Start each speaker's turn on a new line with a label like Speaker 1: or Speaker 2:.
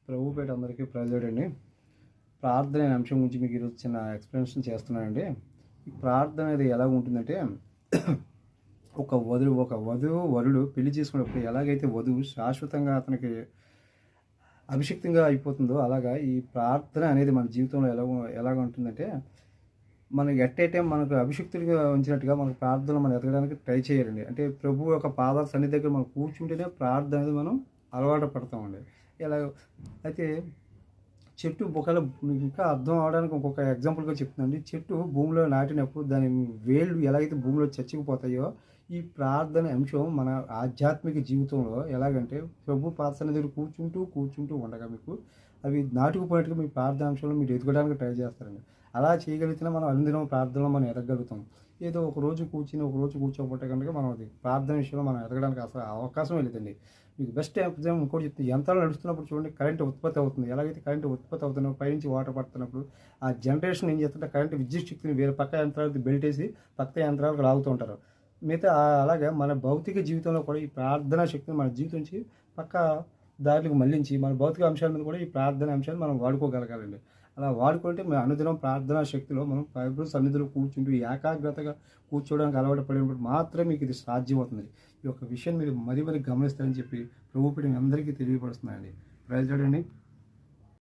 Speaker 1: ప్రభుపేట అందరికీ ప్రజలండి. ప్రార్థన అనే అంశం గురించి మీకు ఈరోజు చిన్న ఎక్స్ప్లెనేషన్ చేస్తున్నానండి. ఈ ప్రార్థన అనేది ఎలా ఉంటుందంటే ఒక వధువు వరుడు పెళ్లి చేసుకున్నప్పుడు ఎలాగైతే వధువు శాశ్వతంగా అతనికి అభిషిక్తంగా అయిపోతుందో అలాగా ఈ ప్రార్థన అనేది మన జీవితంలో ఎలాగ ఉంటుందంటే మనకి ఎట్ ఏ టైం మనకు అభిషిక్తుడిగా ఉంచినట్టుగా మనకు ప్రార్థన మనం ఎదగడానికి ట్రై చేయాలండి. అంటే ప్రభు యొక్క పాదాల సన్నిధి దగ్గర మనం కూర్చుంటేనే ప్రార్థన అనేది మనం అలవాటు పడతామండి. ఇలా అయితే చెట్టు ఒకవేళ మీకు ఇంకా అర్థం అవడానికి ఇంకొక ఎగ్జాంపుల్గా చెప్తుందండి. చెట్టు భూమిలో నాటినప్పుడు దాని వేళ్ళు ఎలాగైతే భూమిలో చచ్చిపోతాయో ఈ ప్రార్థన అంశం మన ఆధ్యాత్మిక జీవితంలో ఎలాగంటే ప్రభు ప్రార్థన దగ్గర కూర్చుంటూ ఉండగా మీకు అవి నాటుకుపోయినట్టుగా మీ ప్రార్థన అంశంలో మీరు ఎదగడానికి ట్రై చేస్తారండి. అలా చేయగలిగితేనే మనం అనుదినం ప్రార్థనలో మనం ఎదగలుగుతాం. ఏదో ఒక రోజు కూర్చోకపోతే కనుక మనం అది ప్రార్థన విషయంలో మనం ఎదగడానికి అసలు అవకాశమే లేదండి. మీకు బెస్ట్ ఎగ్జాంపుల్ ఇంకోటి చెప్తే యంత్రాలు నడుస్తున్నప్పుడు చూడండి కరెంట్ ఉత్పత్తి అవుతుంది. ఎలాగైతే కరెంట్ ఉత్పత్తి అవుతున్నప్పుడు పైనుంచి వాటర్ పడుతున్నప్పుడు ఆ జనరేషన్ ఏం చేస్తుంటే కరెంట్ విద్యుత్ శక్తిని వేరే పక్క యంత్రాలకు బెల్ట్ వేసి పక్క యంత్రాలకు లాగుతూ ఉంటారు. మిగతా అలాగే మన భౌతిక జీవితంలో కూడా ఈ ప్రార్థనా శక్తిని మన జీవితం నుంచి పక్క దారికి మళ్లించి మన భౌతిక అంశాల మీద కూడా ఈ ప్రార్థన అంశాన్ని మనం వాడుకోగలగాలండి. అలా వాడుకుంటే మన అనుదినం ప్రార్థనా శక్తిలో మనం ప్రభు సన్నిధిలో కూర్చుంటూ ఏకాగ్రతగా కూర్చోవడానికి అలవాటు పడినప్పుడు మాత్రమే మీకు ఇది సాధ్యమవుతుంది. ఈ యొక్క విషయం మీరు మరీ గమనిస్తారని చెప్పి ప్రభు అందరికీ తెలియపరుస్తున్నాయండి. ప్రజలండి.